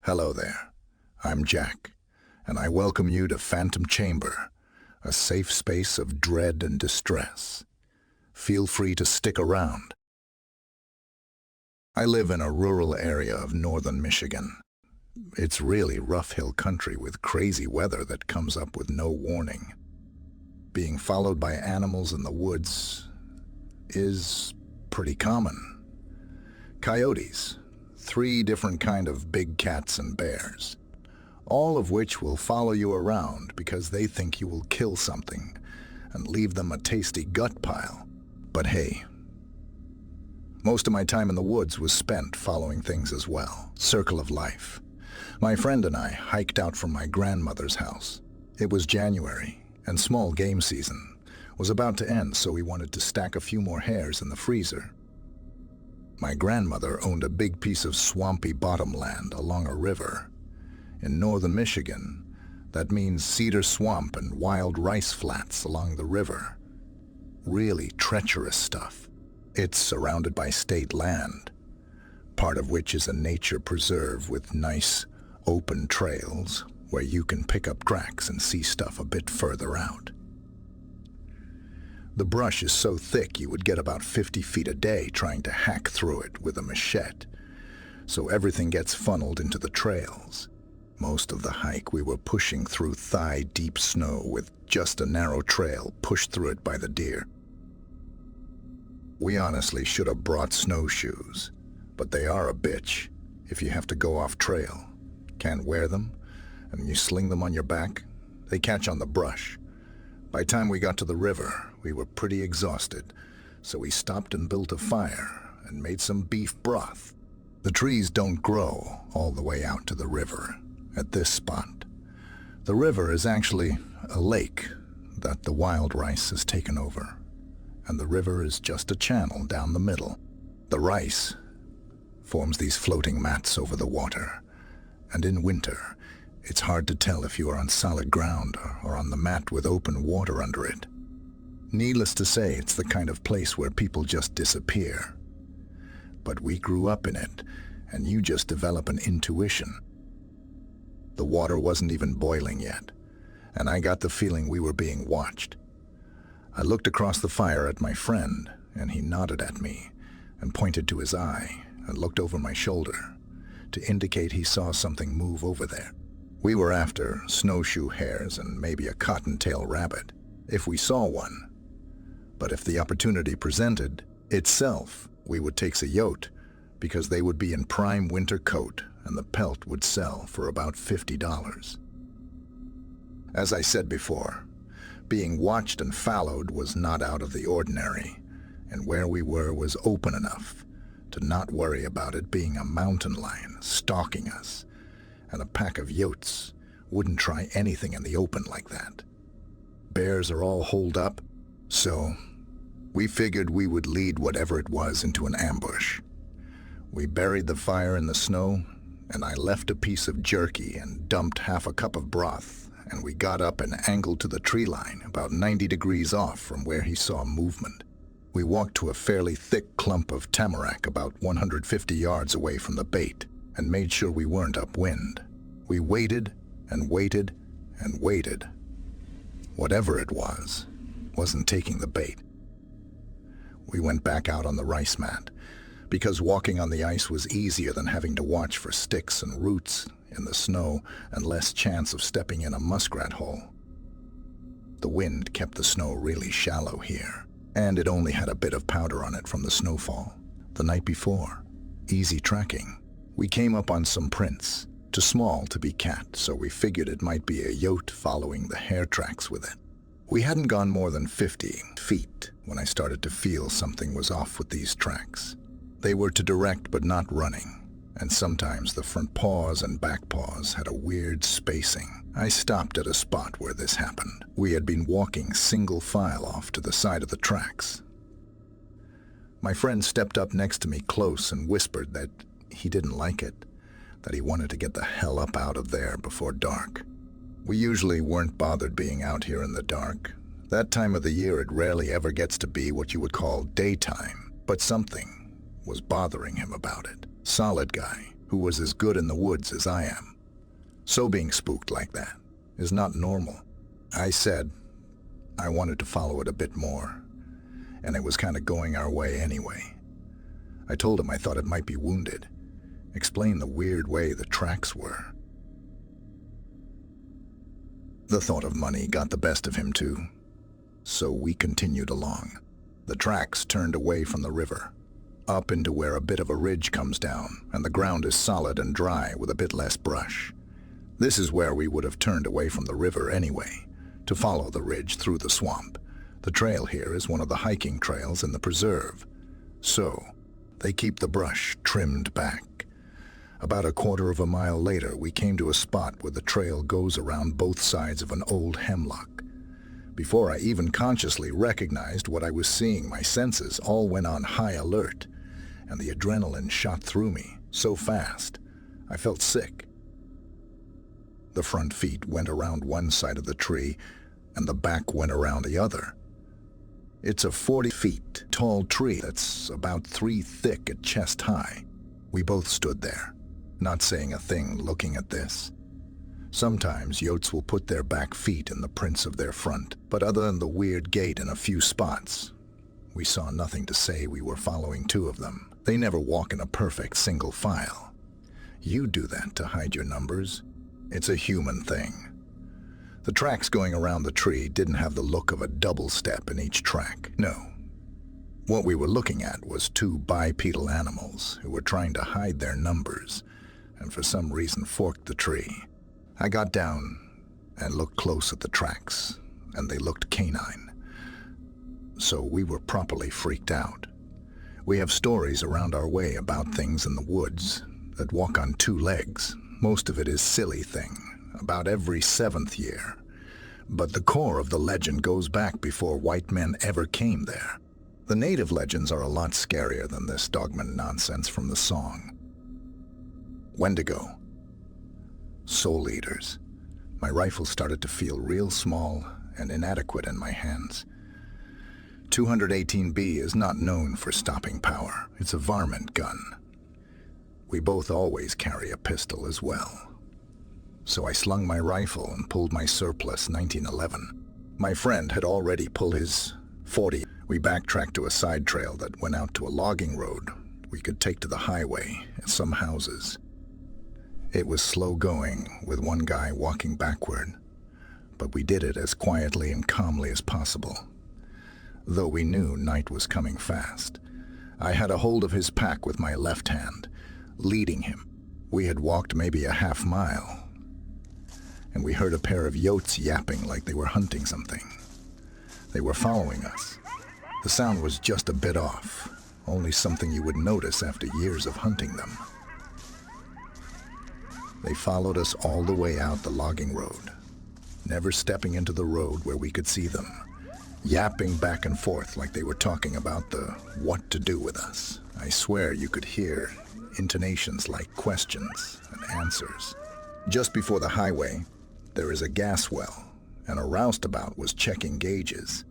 Hello there, I'm Jack, and I welcome you to Phantom Chamber, a safe space of dread and distress. Feel free to stick around. I live in a rural area of northern Michigan. It's really rough hill country with crazy weather that comes up with no warning. Being followed by animals in the woods is pretty common. Coyotes, 3 different kind of big cats and bears, all of which will follow you around because they think you will kill something and leave them a tasty gut pile. But hey, most of my time in the woods was spent following things as well. Circle of life. My friend and I hiked out from my grandmother's house. It was January, and small game season was about to end, so we wanted to stack a few more hares in the freezer. My grandmother owned a big piece of swampy bottomland along a river. In northern Michigan, that means cedar swamp and wild rice flats along the river. Really treacherous stuff. It's surrounded by state land, part of which is a nature preserve with nice, open trails where you can pick up tracks and see stuff a bit further out. The brush is so thick you would get about 50 feet a day trying to hack through it with a machete, so everything gets funneled into the trails. Most of the hike we were pushing through thigh-deep snow with just a narrow trail pushed through it by the deer. We honestly should have brought snowshoes, but they are a bitch if you have to go off trail. Can't wear them, and you sling them on your back, they catch on the brush. By the time we got to the river, we were pretty exhausted, so we stopped and built a fire and made some beef broth. The trees don't grow all the way out to the river at this spot. The river is actually a lake that the wild rice has taken over, and the river is just a channel down the middle. The rice forms these floating mats over the water, and in winter, it's hard to tell if you are on solid ground or on the mat with open water under it. Needless to say, it's the kind of place where people just disappear. But we grew up in it, and you just develop an intuition. The water wasn't even boiling yet, and I got the feeling we were being watched. I looked across the fire at my friend, and he nodded at me and pointed to his eye and looked over my shoulder to indicate he saw something move over there. We were after snowshoe hares and maybe a cottontail rabbit, if we saw one. But if the opportunity presented itself, we would take Coyote because they would be in prime winter coat and the pelt would sell for about $50. As I said before, being watched and followed was not out of the ordinary, and where we were was open enough to not worry about it being a mountain lion stalking us, and a pack of yotes wouldn't try anything in the open like that. Bears are all holed up, so we figured we would lead whatever it was into an ambush. We buried the fire in the snow, and I left a piece of jerky and dumped half a cup of broth, and we got up and angled to the tree line about 90 degrees off from where he saw movement. We walked to a fairly thick clump of tamarack about 150 yards away from the bait and made sure we weren't upwind. We waited and waited and waited. Whatever it was, wasn't taking the bait. We went back out on the rice mat, because walking on the ice was easier than having to watch for sticks and roots in the snow and less chance of stepping in a muskrat hole. The wind kept the snow really shallow here, and it only had a bit of powder on it from the snowfall the night before. Easy tracking. We came up on some prints, too small to be cat, so we figured it might be a yote following the hare tracks with it. We hadn't gone more than 50 feet when I started to feel something was off with these tracks. They were to direct but not running, and sometimes the front paws and back paws had a weird spacing. I stopped at a spot where this happened. We had been walking single file off to the side of the tracks. My friend stepped up next to me close and whispered that he didn't like it, that he wanted to get the hell up out of there before dark. We usually weren't bothered being out here in the dark. That time of the year it rarely ever gets to be what you would call daytime, but something was bothering him about it. Solid guy, who was as good in the woods as I am. So being spooked like that is not normal. I said I wanted to follow it a bit more, and it was kind of going our way anyway. I told him I thought it might be wounded, explained the weird way the tracks were. The thought of money got the best of him too, so we continued along. The tracks turned away from the river, up into where a bit of a ridge comes down, and the ground is solid and dry with a bit less brush. This is where we would have turned away from the river anyway, to follow the ridge through the swamp. The trail here is one of the hiking trails in the preserve, so they keep the brush trimmed back. About a quarter of a mile later, we came to a spot where the trail goes around both sides of an old hemlock. Before I even consciously recognized what I was seeing, my senses all went on high alert, and the adrenaline shot through me so fast, I felt sick. The front feet went around one side of the tree, and the back went around the other. It's a 40 feet tall tree that's about 3 thick at chest high. We both stood there, not saying a thing, looking at this. Sometimes yotes will put their back feet in the prints of their front, but other than the weird gait in a few spots, we saw nothing to say we were following two of them. They never walk in a perfect single file. You do that to hide your numbers. It's a human thing. The tracks going around the tree didn't have the look of a double step in each track, no. What we were looking at was two bipedal animals who were trying to hide their numbers, and for some reason forked the tree. I got down and looked close at the tracks, and they looked canine. So we were properly freaked out. We have stories around our way about things in the woods that walk on 2 legs. Most of it is silly thing, about every 7th year. But the core of the legend goes back before white men ever came there. The native legends are a lot scarier than this dogman nonsense from the song. Wendigo. Soul Eaters. My rifle started to feel real small and inadequate in my hands. 218B is not known for stopping power. It's a varmint gun. We both always carry a pistol as well. So I slung my rifle and pulled my surplus 1911. My friend had already pulled his .40. We backtracked to a side trail that went out to a logging road we could take to the highway and some houses. It was slow going, with one guy walking backward, but we did it as quietly and calmly as possible. Though we knew night was coming fast, I had a hold of his pack with my left hand, leading him. We had walked maybe a half mile, and we heard a pair of yotes yapping like they were hunting something. They were following us. The sound was just a bit off, only something you would notice after years of hunting them. They followed us all the way out the logging road, never stepping into the road where we could see them, yapping back and forth like they were talking about the what to do with us. I swear you could hear intonations like questions and answers. Just before the highway, there is a gas well, and a roustabout was checking gauges.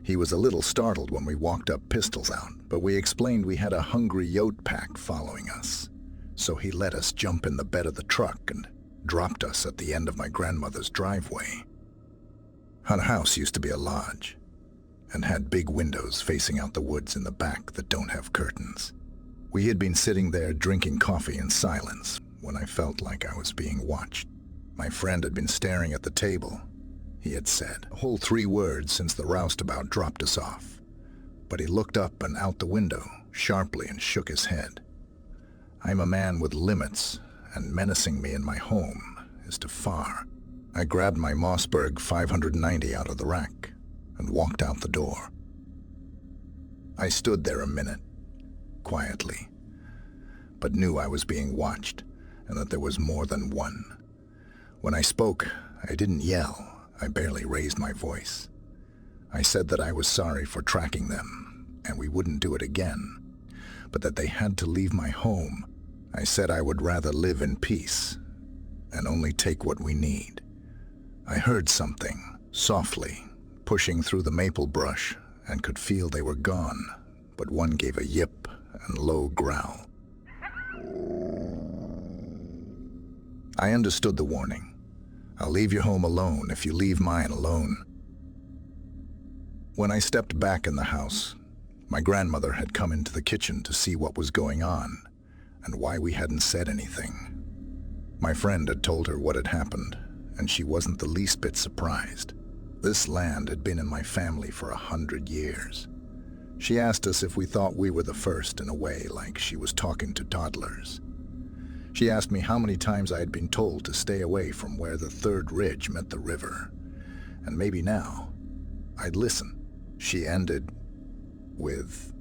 He was a little startled when we walked up, pistols out, but we explained we had a hungry yote pack following us. So he let us jump in the bed of the truck and dropped us at the end of my grandmother's driveway. Her house used to be a lodge and had big windows facing out the woods in the back that don't have curtains. We had been sitting there drinking coffee in silence when I felt like I was being watched. My friend had been staring at the table. He had said a whole 3 words since the roustabout dropped us off, but he looked up and out the window sharply and shook his head. I'm a man with limits, and menacing me in my home is too far. I grabbed my Mossberg 590 out of the rack and walked out the door. I stood there a minute, quietly, but knew I was being watched and that there was more than one. When I spoke, I didn't yell. I barely raised my voice. I said that I was sorry for tracking them and we wouldn't do it again, but that they had to leave my home. I said I would rather live in peace and only take what we need. I heard something, softly, pushing through the maple brush and could feel they were gone, but one gave a yip and low growl. I understood the warning. I'll leave your home alone if you leave mine alone. When I stepped back in the house, my grandmother had come into the kitchen to see what was going on and why we hadn't said anything. My friend had told her what had happened, and she wasn't the least bit surprised. This land had been in my family for 100 years. She asked us if we thought we were the first, in a way, like she was talking to toddlers. She asked me how many times I had been told to stay away from where the third ridge met the river, and maybe now I'd listen. She ended with,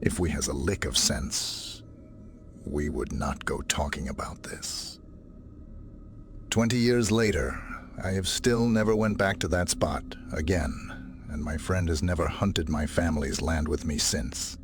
if we has a lick of sense, we would not go talking about this. 20 years later, I have still never went back to that spot again, and my friend has never hunted my family's land with me since.